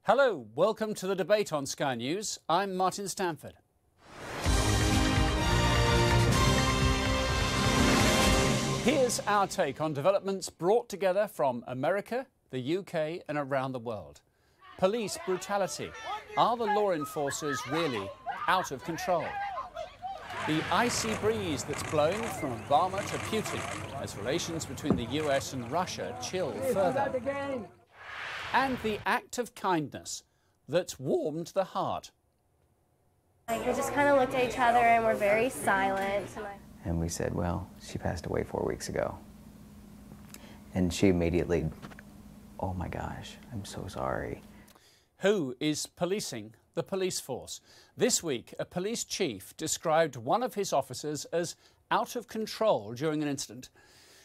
Hello, welcome to the debate on Sky News. I'm Martin Stanford. Here's our take on developments brought together from America, the UK and around the world. Police brutality. Are the law enforcers really out of control? The icy breeze that's blowing from Obama to Putin as relations between the US and Russia chill further. And the act of kindness that's warmed the heart. We just kind of looked at each other and were very silent. And we said, well, she passed away 4 weeks ago. And she immediately, oh my gosh, I'm so sorry. Who is policing the police force? This week, a police chief described one of his officers as out of control during an incident.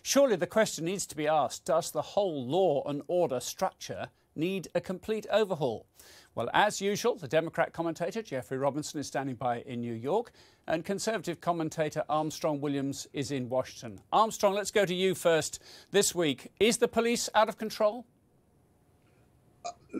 Surely the question needs to be asked, does the whole law and order structure need a complete overhaul? Well, as usual, the Democrat commentator Jeffrey Robinson is standing by in New York and Conservative commentator Armstrong Williams is in Washington. Armstrong, let's go to you first. This week, is the police out of control?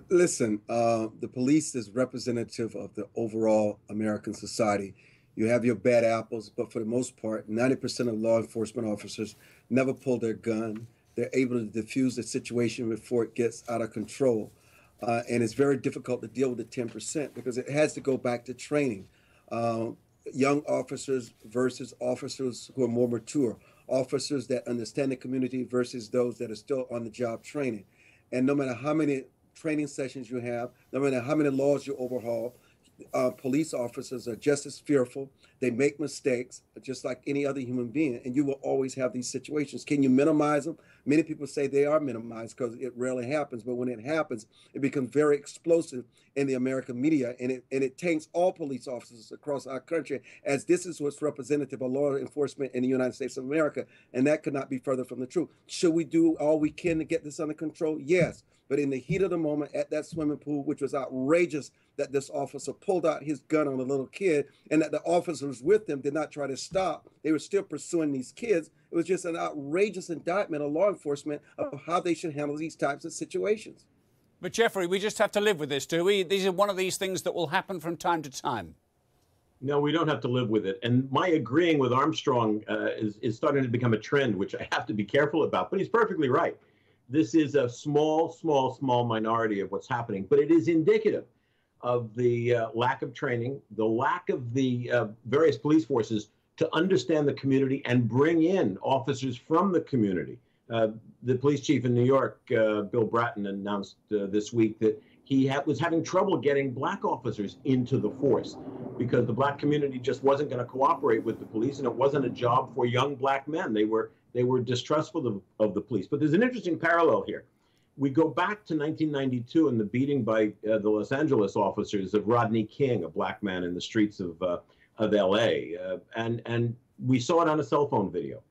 Listen, the police is representative of the overall American society. You have your bad apples, but for the most part, 90% of law enforcement officers never pull their gun. They're able to diffuse the situation before it gets out of control. And it's very difficult to deal with the 10% because it has to go back to training. Young officers versus officers who are more mature, officers that understand the community versus those that are still on the job training. And no matter how many training sessions you have, no matter how many laws you overhaul, police officers are just as fearful. They make mistakes, just like any other human being, and you will always have these situations. Can you minimize them? Many people say they are minimized because it rarely happens, but when it happens, it becomes very explosive in the American media, and it taints all police officers across our country, as this is what's representative of law enforcement in the United States of America, and that could not be further from the truth. Should we do all we can to get this under control? Yes. But in the heat of the moment at that swimming pool, which was outrageous that this officer pulled out his gun on a little kid and that the officers with him did not try to stop. They were still pursuing these kids. It was just an outrageous indictment of law enforcement of how they should handle these types of situations. But Jeffrey, we just have to live with this, do we? These are one of these things that will happen from time to time. No, we don't have to live with it. And my agreeing with Armstrong is starting to become a trend, which I have to be careful about. But he's perfectly right. This is a small minority of what's happening, but it is indicative of the lack of training, the lack of the various police forces to understand the community and bring in officers from the community. The police chief in New York, Bill Bratton, announced this week that he was having trouble getting black officers into the force because the black community just wasn't going to cooperate with the police, and it wasn't a job for young black men. They were distrustful of the police. But there's an interesting parallel here. We go back to 1992 and the beating by the Los Angeles officers of Rodney King, a black man in the streets of L.A., and we saw it on a cell phone video.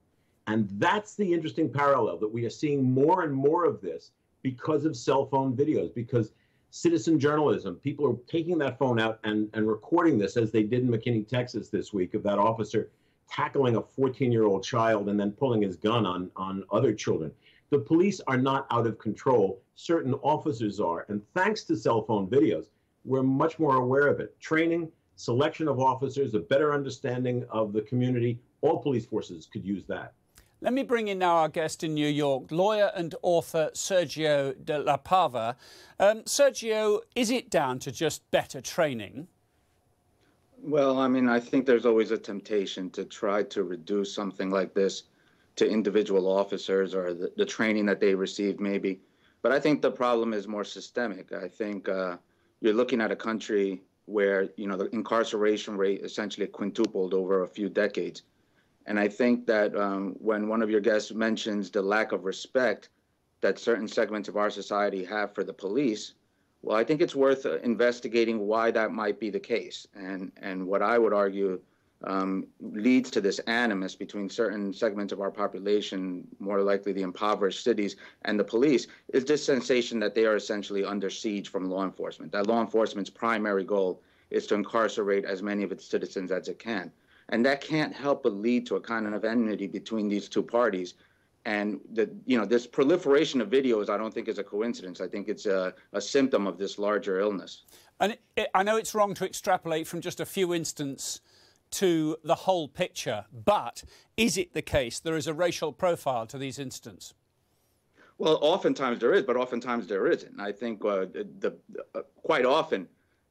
And that's the interesting parallel, that we are seeing more and more of this because of cell phone videos, because citizen journalism, people are taking that phone out and recording this, as they did in McKinney, Texas this week, of that officer tackling a 14-year-old child and then pulling his gun on other children. The police are not out of control. Certain officers are. And thanks to cell phone videos, we're much more aware of it. Training, selection of officers, a better understanding of the community, all police forces could use that. Let me bring in now our guest in New York, lawyer and author Sergio de la Pava. Sergio, is it down to just better training? Well, I mean, I think there's always a temptation to try to reduce something like this to individual officers or the training that they received, maybe. But I think the problem is more systemic. I think you're looking at a country where, you know, the incarceration rate essentially quintupled over a few decades. And I think that when one of your guests mentions the lack of respect that certain segments of our society have for the police, well, I think it's worth investigating why that might be the case. And what I would argue leads to this animus between certain segments of our population, more likely the impoverished cities, and the police, is this sensation that they are essentially under siege from law enforcement, that law enforcement's primary goal is to incarcerate as many of its citizens as it can. And that can't help but lead to a kind of enmity between these two parties, And this proliferation of videos, I don't think is a coincidence. I think it's a symptom of this larger illness. And I know it's wrong to extrapolate from just a few incidents to the whole picture, but is it the case there is a racial profile to these incidents? Well, oftentimes there is, but oftentimes there isn't. I think quite often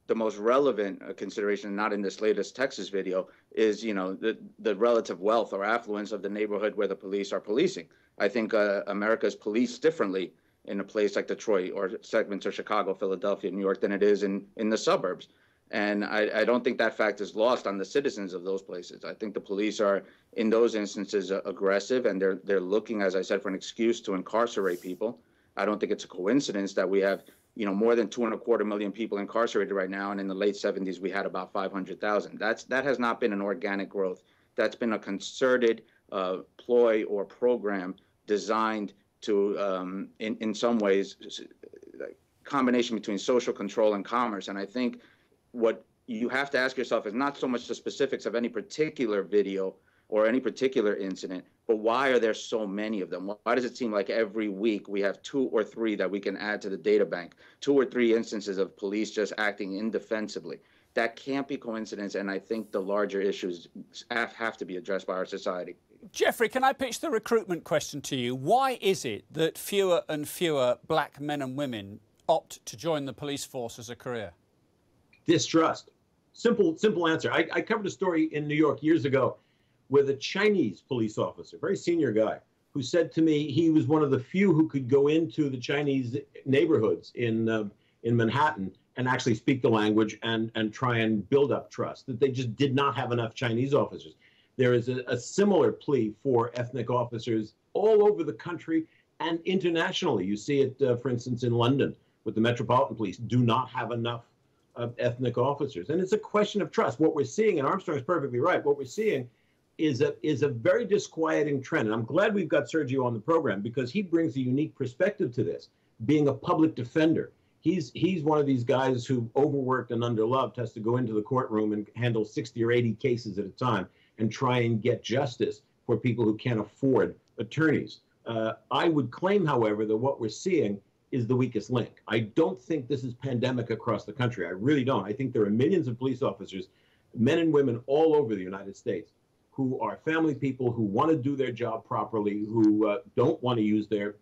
the most relevant consideration, not in this latest Texas video, is the relative wealth or affluence of the neighborhood where the police are policing. I think America is policed differently in a place like Detroit or segments of Chicago, Philadelphia, New York than it is in the suburbs. And I don't think that fact is lost on the citizens of those places. I think the police are, in those instances, aggressive, and they're looking, as I said, for an excuse to incarcerate people. I don't think it's a coincidence that we have, more than 2.25 million people incarcerated right now, and in the late 70s we had about 500,000. That has not been an organic growth. That's been a concerted ploy or program designed to, in some ways, combination between social control and commerce. And I think what you have to ask yourself is not so much the specifics of any particular video or any particular incident, but why are there so many of them? Why does it seem like every week we have 2 or 3 that we can add to the data bank, 2 or 3 instances of police just acting indefensibly? That can't be coincidence, and I think the larger issues have to be addressed by our society. Jeffrey, can I pitch the recruitment question to you? Why is it that fewer and fewer black men and women opt to join the police force as a career? Distrust. Simple answer. I covered a story in New York years ago with a Chinese police officer, very senior guy, who said to me he was one of the few who could go into the Chinese neighborhoods in Manhattan and actually speak the language and try and build up trust, that they just did not have enough Chinese officers. There is a similar plea for ethnic officers all over the country and internationally. You see it, for instance, in London with the Metropolitan Police, do not have enough ethnic officers. And it's a question of trust. What we're seeing, and Armstrong is perfectly right, what we're seeing is a very disquieting trend. And I'm glad we've got Sergio on the program because he brings a unique perspective to this, being a public defender. He's one of these guys who, overworked and underloved, has to go into the courtroom and handle 60 or 80 cases at a time and try and get justice for people who can't afford attorneys. I would claim, however, that what we're seeing is the weakest link. I don't think this is pandemic across the country. I really don't. I think there are millions of police officers, men and women all over the United States, who are family people who want to do their job properly, who don't want to use their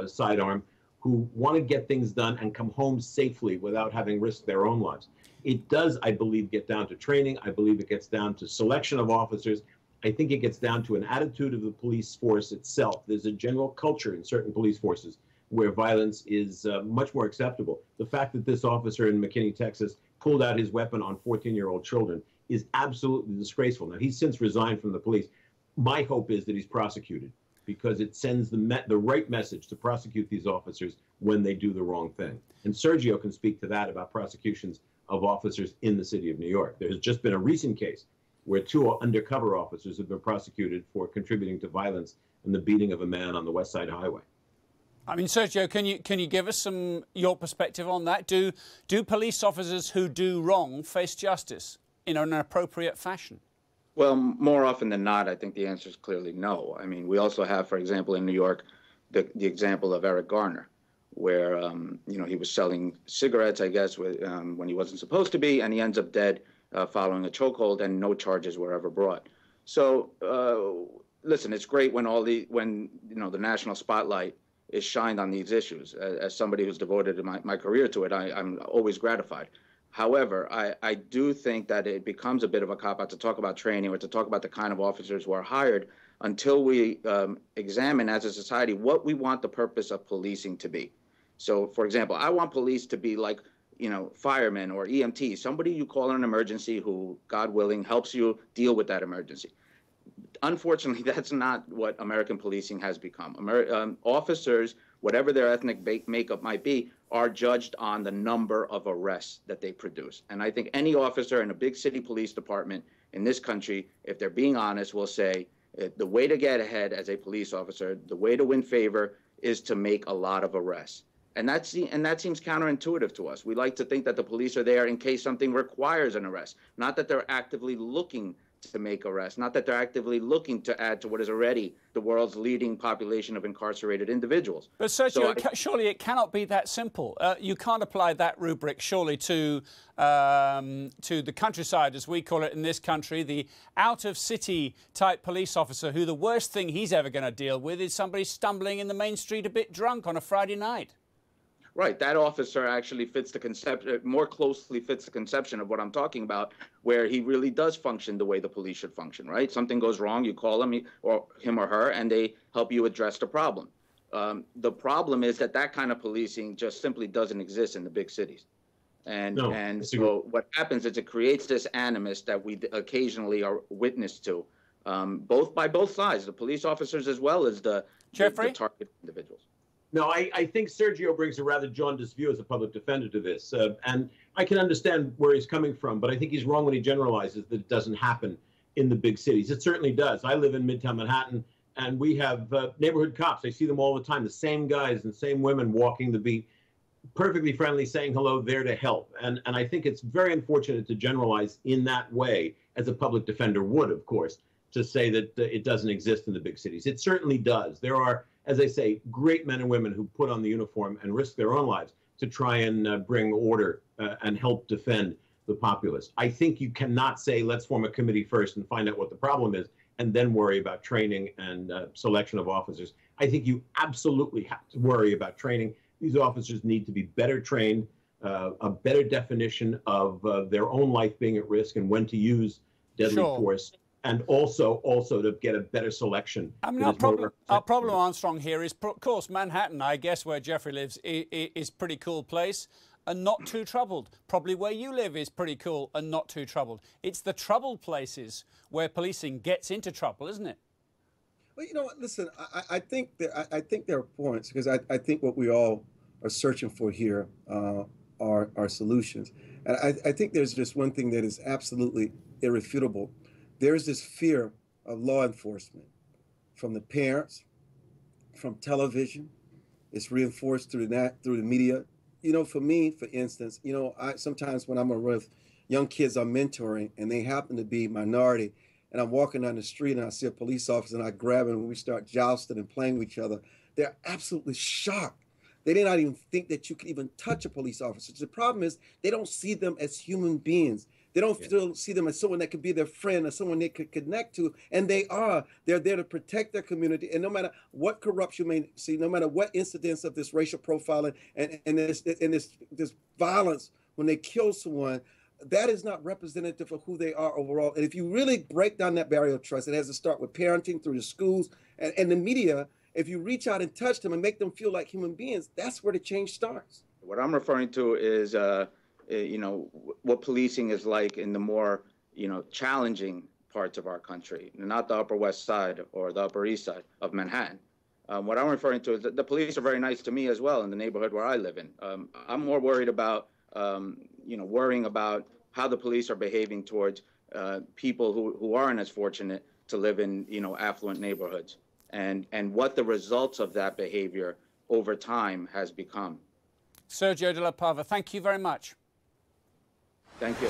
sidearm, who want to get things done and come home safely without having risked their own lives. It does, I believe, get down to training. I believe it gets down to selection of officers. I think it gets down to an attitude of the police force itself. There's a general culture in certain police forces where violence is much more acceptable. The fact that this officer in McKinney, Texas, pulled out his weapon on 14-year-old children is absolutely disgraceful. Now, he's since resigned from the police. My hope is that he's prosecuted because it sends the right message to prosecute these officers when they do the wrong thing. And Sergio can speak to that about prosecutions of officers in the city of New York. There has just been a recent case where 2 undercover officers have been prosecuted for contributing to violence and the beating of a man on the West Side Highway. I mean, Sergio, can you give us your perspective on that? Do police officers who do wrong face justice in an appropriate fashion? Well, more often than not, I think the answer is clearly no. I mean, we also have, for example, in New York, the example of Eric Garner, where he was selling cigarettes, I guess, when he wasn't supposed to be, and he ends up dead following a chokehold, and no charges were ever brought. So, listen, it's great when the national spotlight is shined on these issues. As somebody who's devoted my career to it, I'm always gratified. However, I do think that it becomes a bit of a cop-out to talk about training or to talk about the kind of officers who are hired until we examine as a society what we want the purpose of policing to be. So, for example, I want police to be like, firemen or EMTs, somebody you call in an emergency who, God willing, helps you deal with that emergency. Unfortunately, that's not what American policing has become. Officers, whatever their ethnic makeup might be, are judged on the number of arrests that they produce. And I think any officer in a big city police department in this country, if they're being honest, will say the way to get ahead as a police officer, the way to win favor is to make a lot of arrests. And that seems counterintuitive to us. We like to think that the police are there in case something requires an arrest, not that they're actively looking to make arrests, not that they're actively looking to add to what is already the world's leading population of incarcerated individuals. But Sergio, surely it cannot be that simple. You can't apply that rubric, surely, to the countryside, as we call it in this country, the out-of-city type police officer who the worst thing he's ever going to deal with is somebody stumbling in the main street a bit drunk on a Friday night. Right, that officer actually fits the conception, more closely fits the conception of what I'm talking about, where he really does function the way the police should function, right? Something goes wrong, you call him or her, and they help you address the problem. The problem is that kind of policing just simply doesn't exist in the big cities. And so what happens is it creates this animus that we occasionally are witness to, by both sides, the police officers as well as the target individuals. No, I think Sergio brings a rather jaundiced view as a public defender to this. And I can understand where he's coming from, but I think he's wrong when he generalizes that it doesn't happen in the big cities. It certainly does. I live in Midtown Manhattan, and we have neighborhood cops. I see them all the time, the same guys and same women walking the beat, perfectly friendly, saying hello, there to help. And I think it's very unfortunate to generalize in that way, as a public defender would, of course, to say that it doesn't exist in the big cities. It certainly does. There are, as I say, great men and women who put on the uniform and risk their own lives to try and bring order and help defend the populace. I think you cannot say, let's form a committee first and find out what the problem is, and then worry about training and selection of officers. I think you absolutely have to worry about training. These officers need to be better trained, a better definition of their own life being at risk and when to use deadly force. And also to get a better selection. I mean, our problem, Armstrong, here is, of course, Manhattan, I guess, where Jeffrey lives, is pretty cool place and not too troubled. Probably where you live is pretty cool and not too troubled. It's the troubled places where policing gets into trouble, isn't it? Well, you know what, listen, I think there are points, because I think what we all are searching for here are solutions. And I think there's just one thing that is absolutely irrefutable. There's this fear of law enforcement from the parents, from television. It's reinforced through the media. You know, for me, for instance, you know, sometimes when I'm with young kids I'm mentoring and they happen to be minority, and I'm walking down the street and I see a police officer and I grab him and we start jousting and playing with each other, they're absolutely shocked. They did not even think that you could even touch a police officer. The problem is they don't see them as human beings. They don't still see them as someone that could be their friend or someone they could connect to, and they are. They're there to protect their community, and no matter what corruption you may see, no matter what incidents of this racial profiling and this violence when they kill someone, that is not representative of who they are overall. And if you really break down that barrier of trust, it has to start with parenting through the schools and the media. If you reach out and touch them and make them feel like human beings, that's where the change starts. What I'm referring to is you know, what policing is like in the more, you know, challenging parts of our country, not the Upper West Side or the Upper East Side of Manhattan. What I'm referring to is that the police are very nice to me as well in the neighborhood where I live in. I'm more worried about, you know, worrying about how the police are behaving towards people who aren't as fortunate to live in, you know, affluent neighborhoods, and what the results of that behavior over time has become. Sergio de la Pava, thank you very much. Thank you.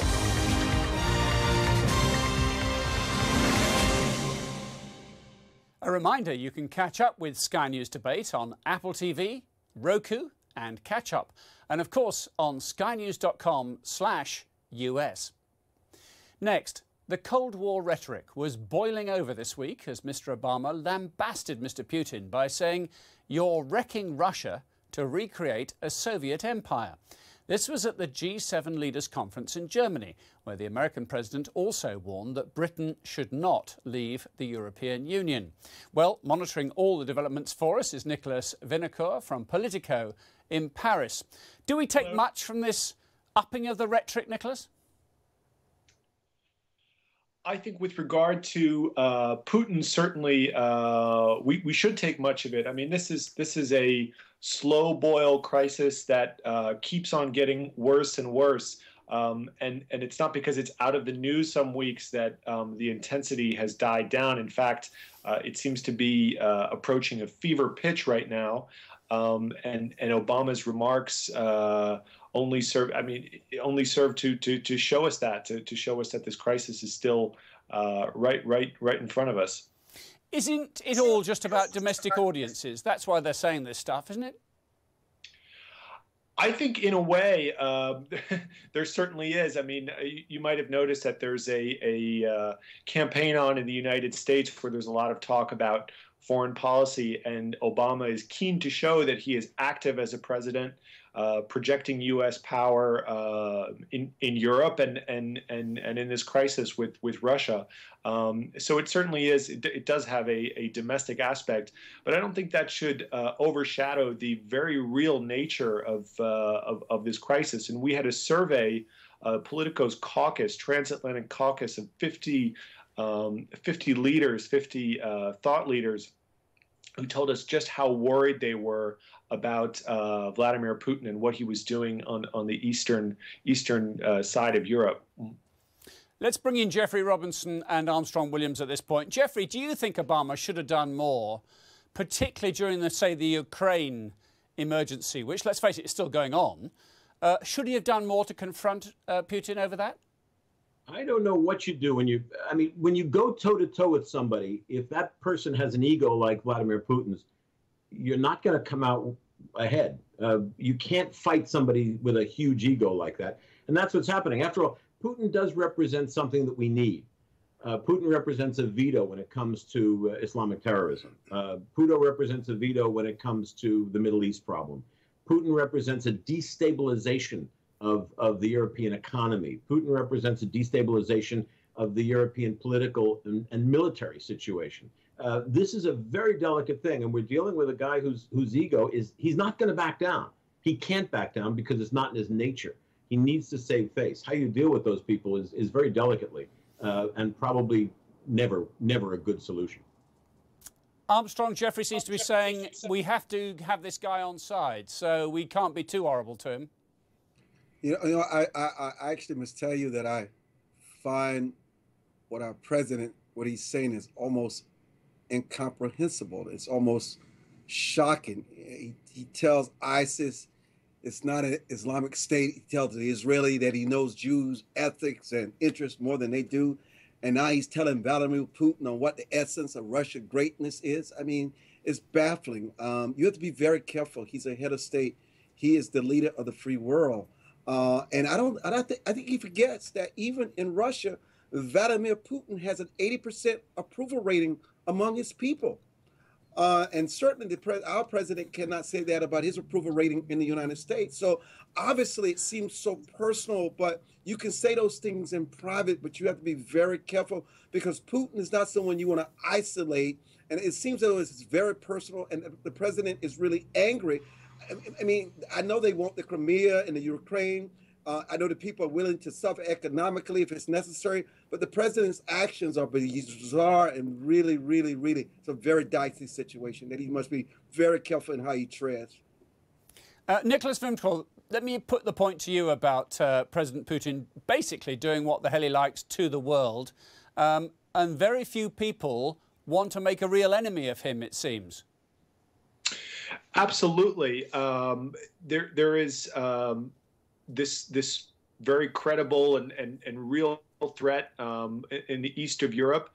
A reminder, you can catch up with Sky News Debate on Apple TV, Roku and Catch Up, and of course on skynews.com/US. Next, the Cold War rhetoric was boiling over this week as Mr. Obama lambasted Mr. Putin by saying, "You're wrecking Russia to recreate a Soviet empire." This was at the G7 Leaders Conference in Germany, where the American president also warned that Britain should not leave the European Union. Well, monitoring all the developments for us is Nicholas Vinocur from Politico in Paris. Do we take much from this upping of the rhetoric, Nicholas? I think with regard to Putin, certainly we should take much of it. I mean, this is a slow boil crisis that keeps on getting worse and worse. And it's not because it's out of the news some weeks that the intensity has died down. In fact, it seems to be approaching a fever pitch right now. And Obama's remarks only serve to show us that, to show us that this crisis is still right in front of us. Isn't it all just about domestic audiences? That's why they're saying this stuff, isn't it? I think in a way, there certainly is. I mean, you might have noticed that there's a campaign on in the United States where there's a lot of talk about foreign policy, and Obama is keen to show that he is active as a president, projecting U.S. power in Europe and in this crisis with Russia. So it certainly is. It does have a domestic aspect, but I don't think that should overshadow the very real nature of this crisis. And we had a survey, Politico's caucus, transatlantic caucus of 50 leaders, 50 thought leaders, who told us just how worried they were about Vladimir Putin and what he was doing on the eastern side of Europe. Let's bring in Jeffrey Robinson and Armstrong Williams at this point. Jeffrey, do you think Obama should have done more, particularly during, the Ukraine emergency, which, let's face it, is still going on? Should he have done more to confront Putin over that? I don't know what you do when you go toe to toe with somebody, if that person has an ego like Vladimir Putin's, you're not going to come out ahead. You can't fight somebody with a huge ego like that. And that's what's happening. After all, Putin does represent something that we need. Putin represents a veto when it comes to Islamic terrorism. Putin represents a veto when it comes to the Middle East problem. Putin represents a destabilization of the European economy. Putin represents a destabilization of the European political and military situation. This is a very delicate thing, and we're dealing with a guy whose ego he's not going to back down. He can't back down because it's not in his nature. He needs to save face. How you deal with those people is very delicately and probably never a good solution. Armstrong, Jeffrey seems to be saying we have to have this guy on side, so we can't be too horrible to him. I actually must tell you that I find what our president, what he's saying is almost incomprehensible. It's almost shocking. He tells ISIS it's not an Islamic State. He tells the Israeli that he knows Jews' ethics and interests more than they do. And now he's telling Vladimir Putin on what the essence of Russian greatness is. I mean, it's baffling. You have to be very careful. He's a head of state. He is the leader of the free world. And I think he forgets that even in Russia, Vladimir Putin has an 80% approval rating among his people. And certainly our president cannot say that about his approval rating in the United States. So obviously it seems so personal, but you can say those things in private, but you have to be very careful because Putin is not someone you want to isolate. And it seems as though it's very personal and the president is really angry. I mean, I know they want the Crimea and the Ukraine. I know the people are willing to suffer economically if it's necessary, but the president's actions are bizarre and really, it's a very dicey situation that he must be very careful in how he treads. Nicholas Vinocur, let me put the point to you about President Putin basically doing what the hell he likes to the world, and very few people want to make a real enemy of him, it seems. Absolutely. There is this very credible and real threat in the east of Europe.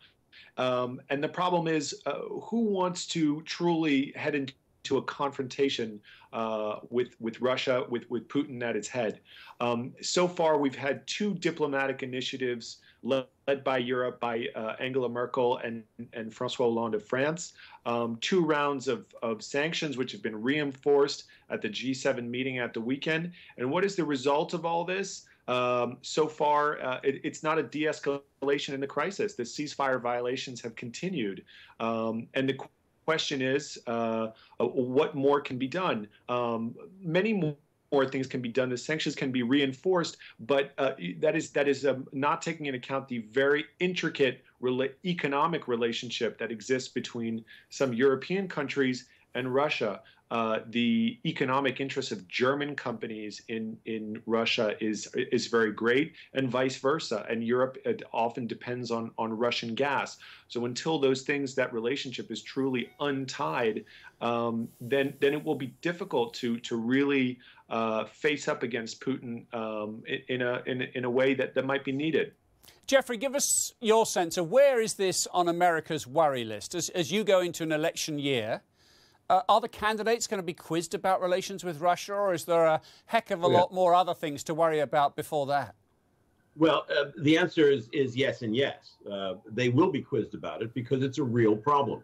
And the problem is who wants to truly head into a confrontation with Russia, with Putin at its head. So far, we've had two diplomatic initiatives led by Europe, by Angela Merkel and François Hollande of France. 2 rounds of sanctions, which have been reinforced at the G7 meeting at the weekend. And what is the result of all this? So far, it's not a de-escalation in the crisis. The ceasefire violations have continued. And the question is, what more can be done? Many more things can be done. The sanctions can be reinforced, but that is not taking into account the very intricate economic relationship that exists between some European countries and Russia. The economic interests of German companies in Russia is very great, and vice versa. And Europe often depends on Russian gas. So until that relationship is truly untied, then it will be difficult to really face up against Putin in a way that might be needed. Jeffrey, give us your sense of where is this on America's worry list as you go into an election year? Are the candidates going to be quizzed about relations with Russia, or is there a heck of a lot more other things to worry about before that? Well, the answer is yes and yes. They will be quizzed about it because it's a real problem.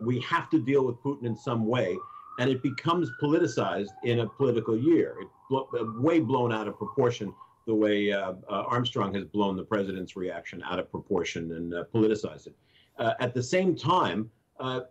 We have to deal with Putin in some way, and it becomes politicized in a political year. It's way blown out of proportion the way Armstrong has blown the president's reaction out of proportion and politicized it. At the same time,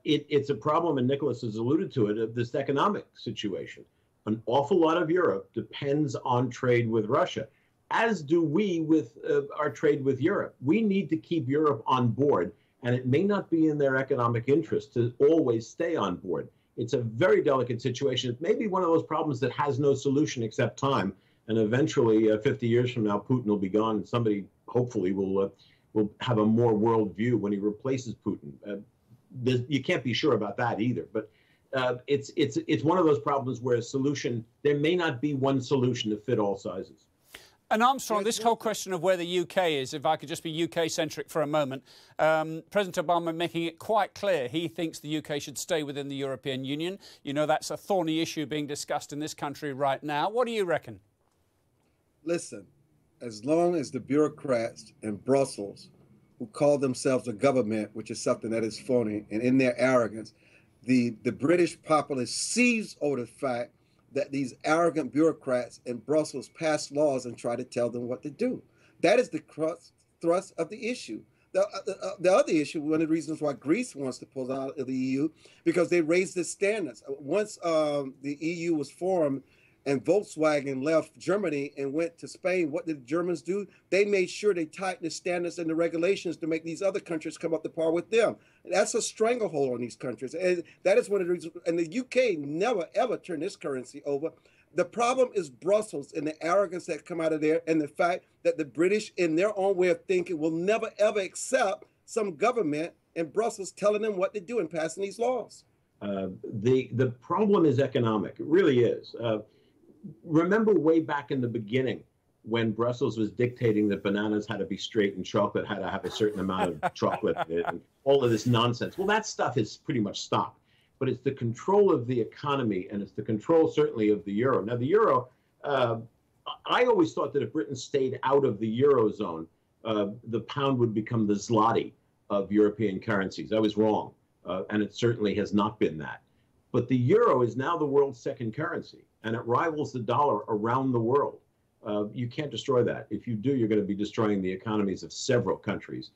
it's a problem, and Nicholas has alluded to it, of this economic situation. An awful lot of Europe depends on trade with Russia, as do we with our trade with Europe. We need to keep Europe on board, and it may not be in their economic interest to always stay on board. It's a very delicate situation. It may be one of those problems that has no solution except time, and eventually, 50 years from now, Putin will be gone, and somebody hopefully will have a more world view when he replaces Putin. You can't be sure about that either, but it's one of those problems where a solution, there may not be one solution to fit all sizes. And Armstrong, this whole question of where the UK is, if I could just be UK-centric for a moment, President Obama making it quite clear he thinks the UK should stay within the European Union. You know, that's a thorny issue being discussed in this country right now. What do you reckon? Listen, as long as the bureaucrats in Brussels who call themselves a government, which is something that is phony, and in their arrogance, the British populace sees over the fact that these arrogant bureaucrats in Brussels pass laws and try to tell them what to do. That is the thrust of the issue. The other issue, one of the reasons why Greece wants to pull out of the EU, because they raised the standards. Once the EU was formed, and Volkswagen left Germany and went to Spain, what did the Germans do? They made sure they tightened the standards and the regulations to make these other countries come up to par with them. And that's a stranglehold on these countries. And that is one of the reasons. And the UK never, ever turned this currency over. The problem is Brussels and the arrogance that come out of there, and the fact that the British, in their own way of thinking, will never, ever accept some government in Brussels telling them what to do and passing these laws. The problem is economic. It really is. Remember way back in the beginning when Brussels was dictating that bananas had to be straight and chocolate had to have a certain amount of chocolate in it, and all of this nonsense. Well, that stuff is pretty much stopped. But it's the control of the economy, and it's the control certainly of the euro. Now, the euro, I always thought that if Britain stayed out of the eurozone, the pound would become the zloty of European currencies. I was wrong, and it certainly has not been that. But the euro is now the world's second currency, and it rivals the dollar around the world. You can't destroy that. If you do, you're going to be destroying the economies of several countries,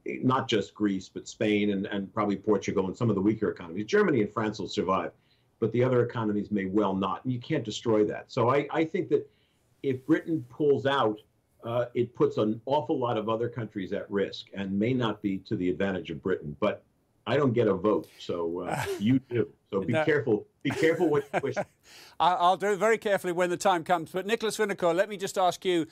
not just Greece, but Spain and probably Portugal and some of the weaker economies. Germany and France will survive, but the other economies may well not, and you can't destroy that. So I think that if Britain pulls out, it puts an awful lot of other countries at risk and may not be to the advantage of Britain. But I don't get a vote, so you do. So be careful. Be careful what you wish. I'll do it very carefully when the time comes. But Nicholas Vinocur, let me just ask you,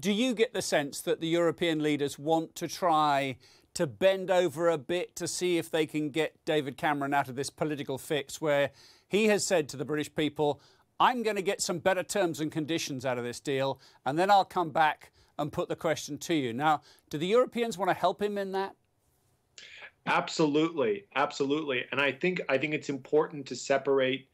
do you get the sense that the European leaders want to try to bend over a bit to see if they can get David Cameron out of this political fix where he has said to the British people, I'm going to get some better terms and conditions out of this deal, and then I'll come back and put the question to you. Now, do the Europeans want to help him in that? Absolutely, absolutely, and I think it's important to separate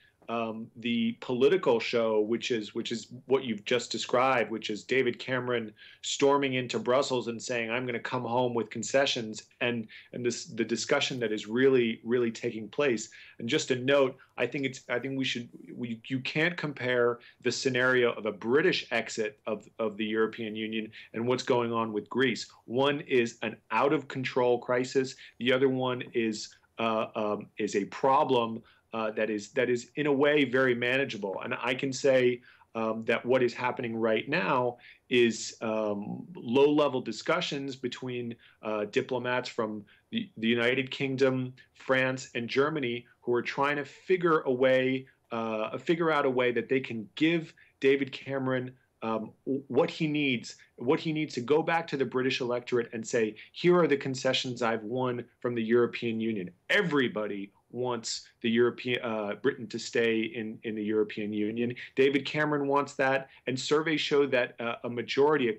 the political show, which is what you've just described, which is David Cameron storming into Brussels and saying, "I'm going to come home with concessions," and the discussion that is really taking place. And just a note, I think you can't compare the scenario of a British exit of the European Union and what's going on with Greece. One is an out of control crisis. The other one is a problem that is in a way very manageable. And I can say that what is happening right now is low-level discussions between diplomats from the United Kingdom, France, and Germany who are trying to figure out a way that they can give David Cameron what he needs to go back to the British electorate and say, here are the concessions I've won from the European Union. Everybody wants the Britain to stay in the European Union. David Cameron wants that, and surveys show that a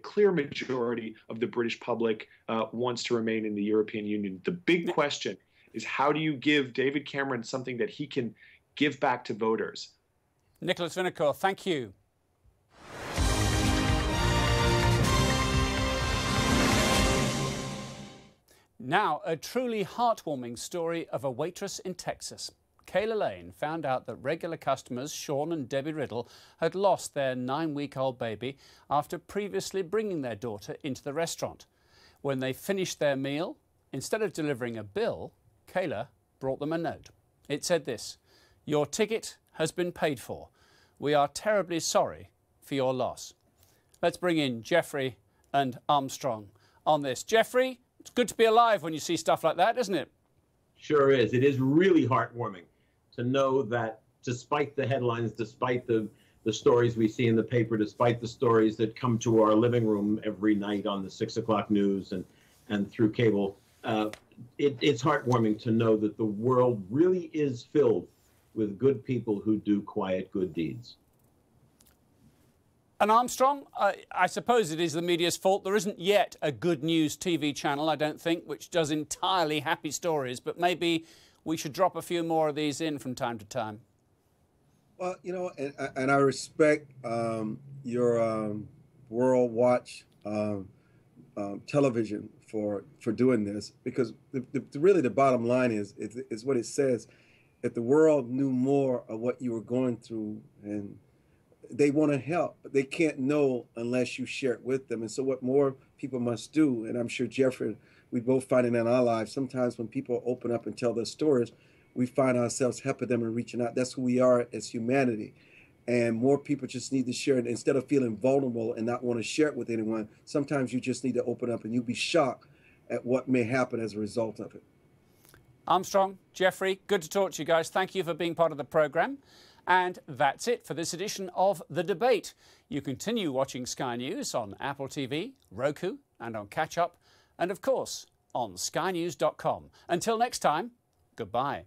clear majority of the British public wants to remain in the European Union. The big question is, how do you give David Cameron something that he can give back to voters? Nicholas Vinocur, thank you. Now, a truly heartwarming story of a waitress in Texas. Kayla Lane found out that regular customers Sean and Debbie Riddle had lost their 9-week-old baby after previously bringing their daughter into the restaurant. When they finished their meal, instead of delivering a bill, Kayla brought them a note. It said this: "Your ticket has been paid for. We are terribly sorry for your loss." Let's bring in Jeffrey and Armstrong on this. Jeffrey, it's good to be alive when you see stuff like that, isn't it? Sure is. It is really heartwarming to know that despite the headlines, despite the stories we see in the paper, despite the stories that come to our living room every night on the 6 o'clock news and through cable, it's heartwarming to know that the world really is filled with good people who do quiet good deeds. And Armstrong, I suppose it is the media's fault. There isn't yet a good news TV channel, I don't think, which does entirely happy stories, but maybe we should drop a few more of these in from time to time. Well, you know, and I respect your World Watch television for doing this, because really the bottom line is what it says. If the world knew more of what you were going through, and they want to help, but they can't know unless you share it with them. And so what more people must do, and I'm sure Jeffrey, we both find it in our lives, sometimes when people open up and tell their stories, we find ourselves helping them and reaching out. That's who we are as humanity. And more people just need to share it. Instead of feeling vulnerable and not want to share it with anyone, sometimes you just need to open up, and you'll be shocked at what may happen as a result of it. Armstrong, Jeffrey, good to talk to you guys. Thank you for being part of the programme. And that's it for this edition of The Debate. You continue watching Sky News on Apple TV, Roku, and on Catch Up, and of course on skynews.com. Until next time, goodbye.